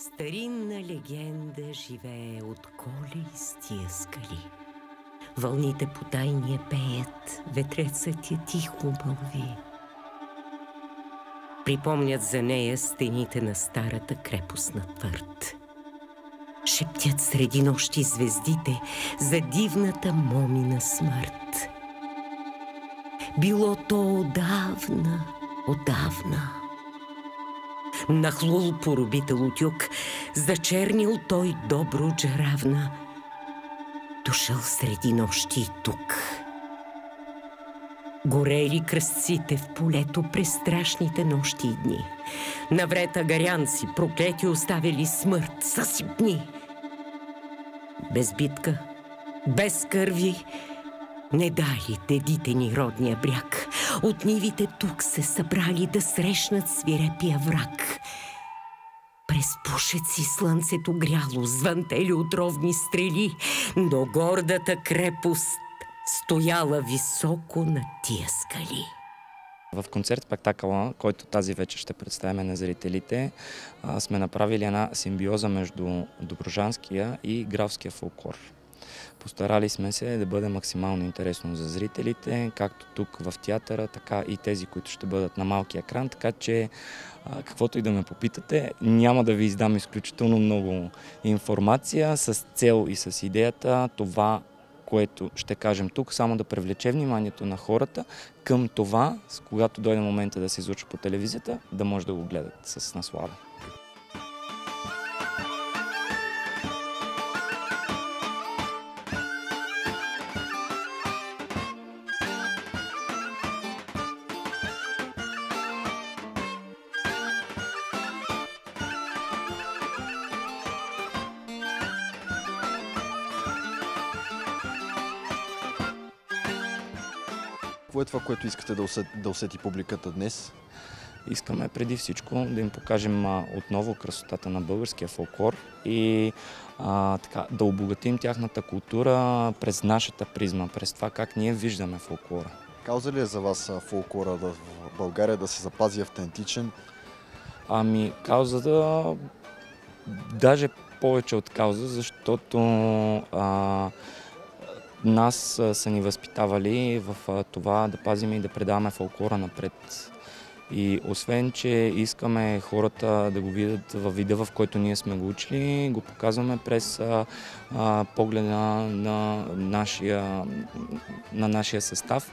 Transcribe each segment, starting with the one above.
Старинна легенда живее от Коле из тия скали. Вълните потайния пеят, ветрецът я тихо мълви. Припомнят за нея стените на старата крепостна твърд. Шептят среди нощи звездите за дивната момина смърт. Било то отдавна, отдавна. Нахлул поробител утюг, зачернил той добро джаравна. Дошъл среди нощи и тук. Горели кръстците в полето през страшните нощи и дни. Навред агарянци, проклети оставили смърт, съсипни. Без битка, без кърви, не дали дедите ни родния бряг. От нивите тук се събрали да срещнат свирепия враг. През пушеци слънцето гряло, звънтели отровни стрели, но гордата крепост стояла високо на тия скали. В концерт-спектакъла, който тази вечер ще представим на зрителите, сме направили една симбиоза между добруджанския и графския фолклор. Постарали сме се да бъде максимално интересно за зрителите, както тук в театъра, така и тези, които ще бъдат на малкия екран, така че каквото и да ме попитате, няма да ви издам изключително много информация с цел и с идеята това, което ще кажем тук, само да привлече вниманието на хората към това, когато дойде момента да се излъчва по телевизията, да може да го гледат с наслада. Какво е това, което искате да усети публиката днес? Искаме преди всичко да им покажем отново красотата на българския фолклор и да обогатим тяхната култура през нашата призма, през това как ние виждаме фолклора. Кауза ли е за вас фолклора в България да се запази автентичен? Ами каузата даже повече от кауза, защото нас са ни възпитавали в това да пазим и да предаваме фолклора напред. И освен, че искаме хората да го видят във вида, в който ние сме го учили, го показваме през погледа на нашия състав,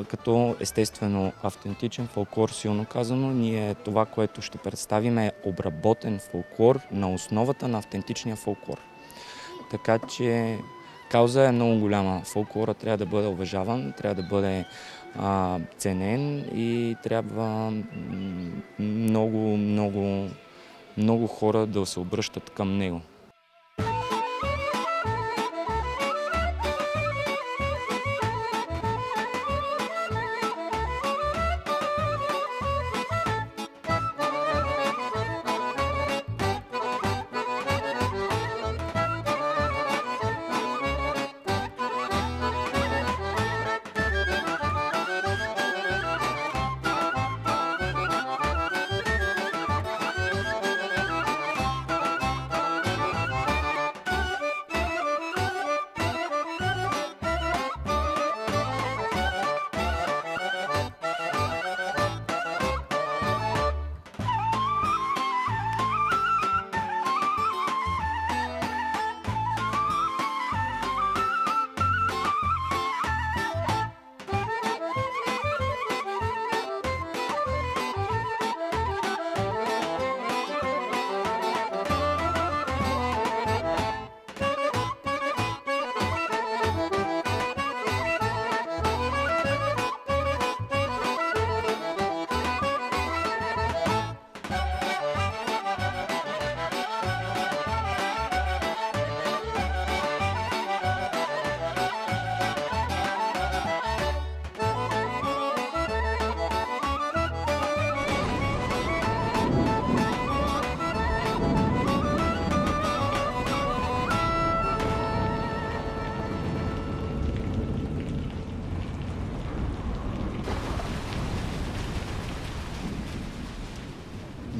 като естествено автентичен фолклор, силно казано. Ние това, което ще представим е обработен фолклор на основата на автентичния фолклор. Така че кауза е много голяма. Фолклора трябва да бъде уважаван, трябва да бъде ценен и трябва много хора да се обръщат към него.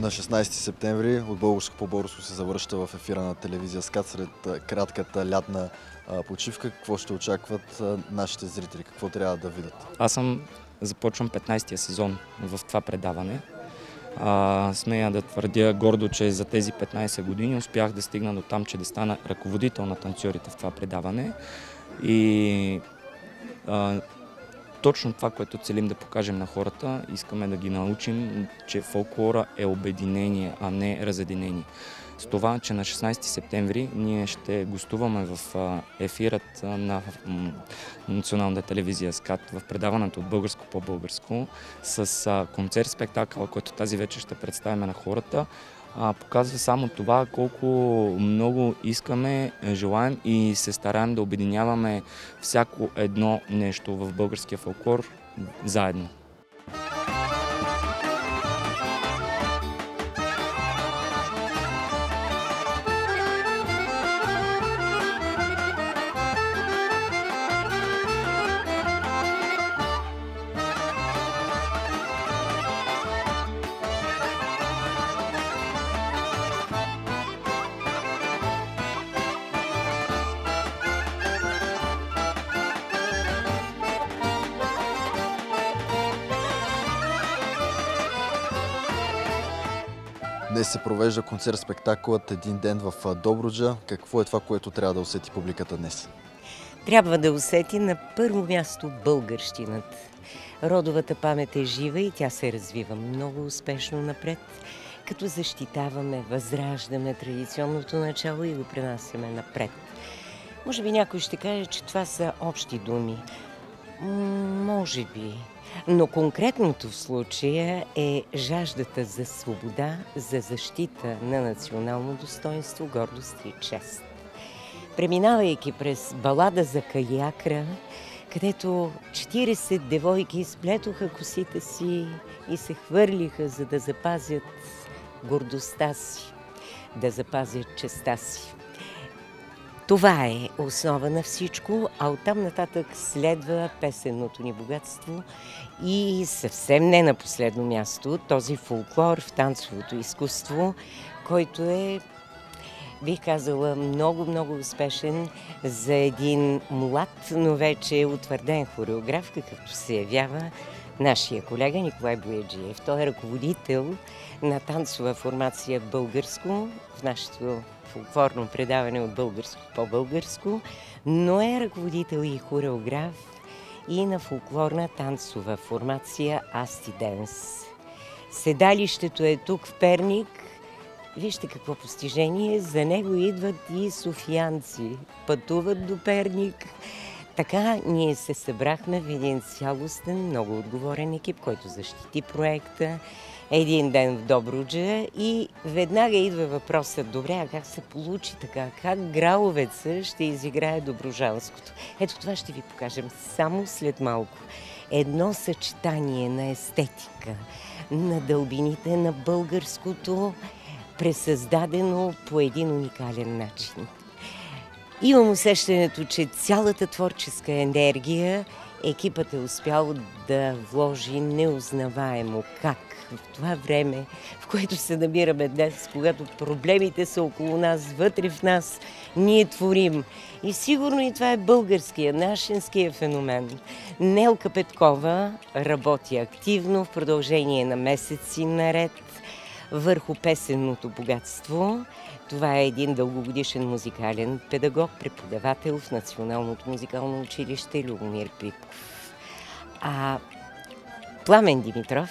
На 16 септември от Българско по българско се завръща в ефира на телевизия СКАТ след кратката лятна почивка. Какво ще очакват нашите зрители? Какво трябва да видят? Започвам 15-тия сезон в това предаване. Смея да твърдя гордо, че за тези 15 години успях да стигна до там, че да стана ръководител на танцорите в това предаване. И точно това, което целим да покажем на хората, искаме да ги научим, че фолклора е обединение, а не разединение. С това, че на 16 септември ние ще гостуваме в ефирът на националната телевизия СКАТ в предаването от Българско по българско с концерт-спектакъл, който тази вечер ще представим на хората. Показва само това колко много искаме, желаем и се стараем да обединяваме всяко едно нещо в българския фолклор заедно. Днес се провежда концерт-спектакълът "Един ден в Добруджа". Какво е това, което трябва да усети публиката днес? Трябва да усети на първо място българщината. Родовата памет е жива и тя се развива много успешно напред, като защитаваме, възраждаме традиционното начало и го пренасяме напред. Може би някой ще каже, че това са общи думи. Може би. Но конкретното в случая е жаждата за свобода, за защита на национално достоинство, гордост и чест. Преминавайки през балада за Калиакра, където 40 девойки сплетоха косите си и се хвърлиха, за да запазят гордостта си, да запазят честта си. Това е основа на всичко, а оттам нататък следва песенното ни богатство и съвсем не на последно място този фолклор в танцовото изкуство, който е, бих казала, много успешен за един млад, но вече утвърден хореограф, какъвто се явява нашия колега Николай Бояджиев. Той е ръководител на танцова формация Българско в нашето фолклорно предаване от Българско по българско, но е ръководител и хореограф и на фолклорна танцова формация Асти Денс. Седалището е тук в Перник. Вижте какво постижение. За него идват и софиянци. Пътуват до Перник. Така ние се събрахме в един цялостен, много отговорен екип, който защити проекта "Един ден в Добруджа", и веднага идва въпросът: добре, а как се получи така? Как Граловеца ще изиграе добруджанското? Ето това ще ви покажем само след малко. Едно съчетание на естетика, на дълбините на българското, пресъздадено по един уникален начин. Имам усещането, че цялата творческа енергия екипът е успял да вложи неузнаваемо. Как в това време, в което се намираме днес, когато проблемите са около нас, вътре в нас, ние творим. И сигурно и това е българския, нашинския феномен. Нелка Петкова работи активно в продължение на месеци наред върху песенното богатство. Това е един дългогодишен музикален педагог, преподавател в Националното музикално училище Любомир Пипков. А Пламен Димитров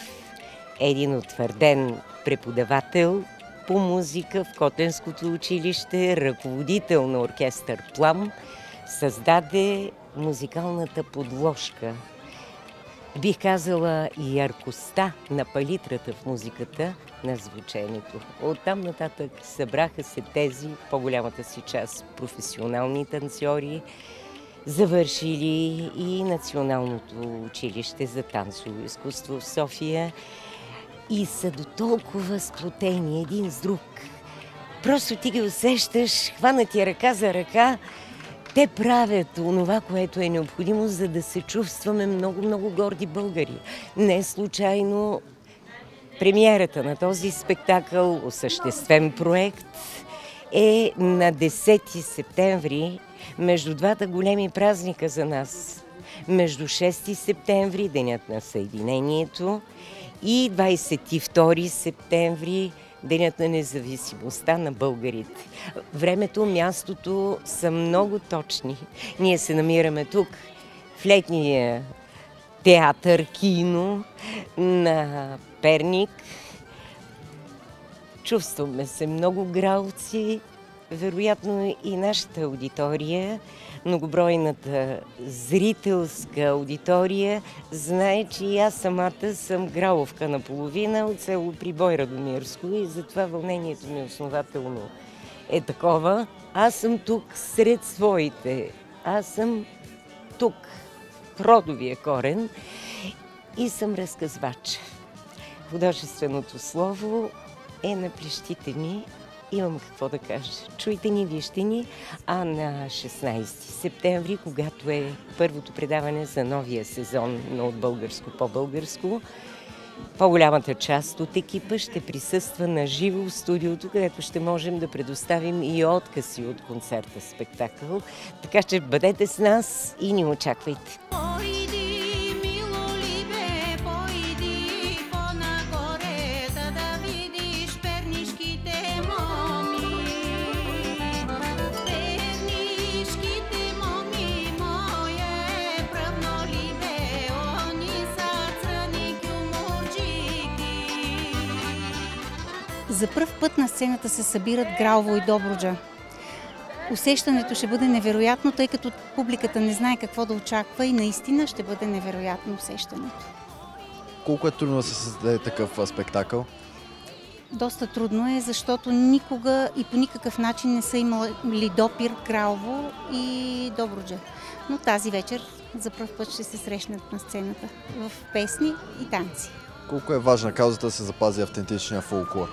е един утвърден преподавател по музика в Котленското училище, ръководител на оркестър Плам, създаде музикалната подложка. Бих казала и яркостта на палитрата в музиката на звучението. Оттам нататък събраха се тези, по-голямата си част, професионални танцори, завършили и Националното училище за танцово изкуство в София и са до толкова сплотени един с друг. Просто ти ги усещаш, хванати ръка за ръка. Те правят онова, което е необходимо, за да се чувстваме много горди българи. Не случайно Премиерата на този спектакъл, осъществен проект, е на 10 септември, между двата големи празника за нас. Между 6 септември, Денят на Съединението, и 22 септември, Денят на независимостта на българите. Времето, мястото са много точни. Ние се намираме тук, в летния театър, кино на Перник. Чувстваме се много гралци, вероятно и нашата аудитория, многобройната зрителска аудитория знае, че и аз самата съм граловка наполовина от село Прибой Радомирско и затова вълнението ми основателно е такова. Аз съм тук сред своите. Аз съм тук в родовия корен и съм разказвач. Художественото слово е на плещите ми. Имам какво да кажа. Чуйте ни, вижте ни. А на 16 септември, когато е първото предаване за новия сезон на От българско по-българско, по-голямата част от екипа ще присъства на живо в студиото, където ще можем да предоставим и откъси от концерта спектакъл. Така че бъдете с нас и ни очаквайте. За пръв път на сцената се събират Гралово и Добруджа. Усещането ще бъде невероятно, тъй като публиката не знае какво да очаква и наистина ще бъде невероятно усещането. Колко е трудно да се създаде такъв спектакъл? Доста трудно е, защото никога и по никакъв начин не са имали допир Гралово и Добруджа. Но тази вечер за пръв път ще се срещнат на сцената в песни и танци. Колко е важна каузата да се запази автентичния фолклор?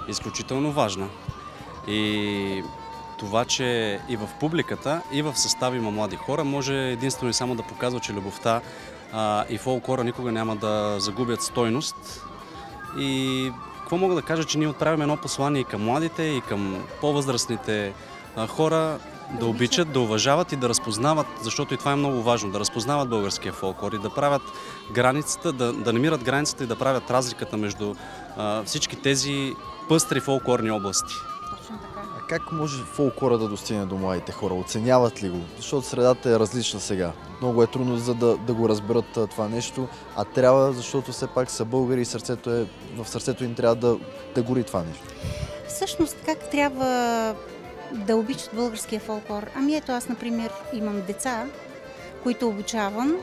Изключително важна. И това, че и в публиката, и в състава има млади хора, може единствено и само да показва, че любовта и фолклора никога няма да загубят стойност. И какво мога да кажа, че ние отправяме едно послание и към младите, и към по-възрастните хора, да обичат, да уважават и да разпознават, защото и това е много важно, да разпознават българския фолклор и да правят границата, да намират границата и да правят разликата между всички тези пъстри фолклорни области. Точно така. А как може фолклора да достигне до младите хора? Оценяват ли го? Защото средата е различна сега. Много е трудно за да го разберат това нещо, а трябва, защото все пак са българи и в сърцето им трябва да гори това нещо. Всъщност, как трябва да обичат българския фолклор? Ами ето, аз, например, имам деца, които обучавам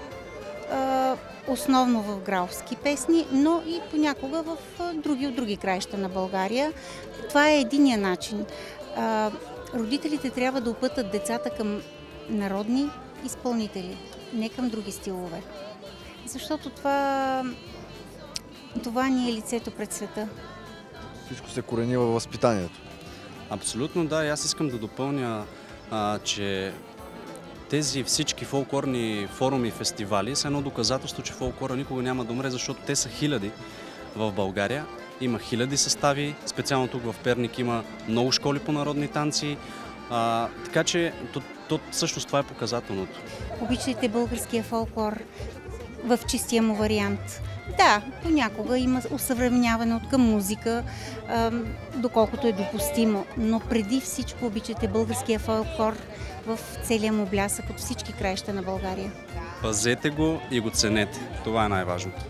основно в граловски песни, но и понякога в други краища на България. Това е единия начин. Родителите трябва да опътат децата към народни изпълнители, не към други стилове. Защото това ни е лицето пред света. Всичко се корени във възпитанието. Абсолютно да, и аз искам да допълня, че тези всички фолклорни форуми и фестивали са едно доказателство, че фолклора никога няма да умре, защото те са хиляди в България. Има хиляди състави, специално тук в Перник има много школи по народни танци, така че всъщност това е показателното. Обичайте българския фолклор в чистия му вариант. Да, понякога има усъвременяване от към музика, доколкото е допустимо, но преди всичко обичайте българския фолклор в целия му блясък от всички краища на България. Пазете го и го ценете. Това е най-важното.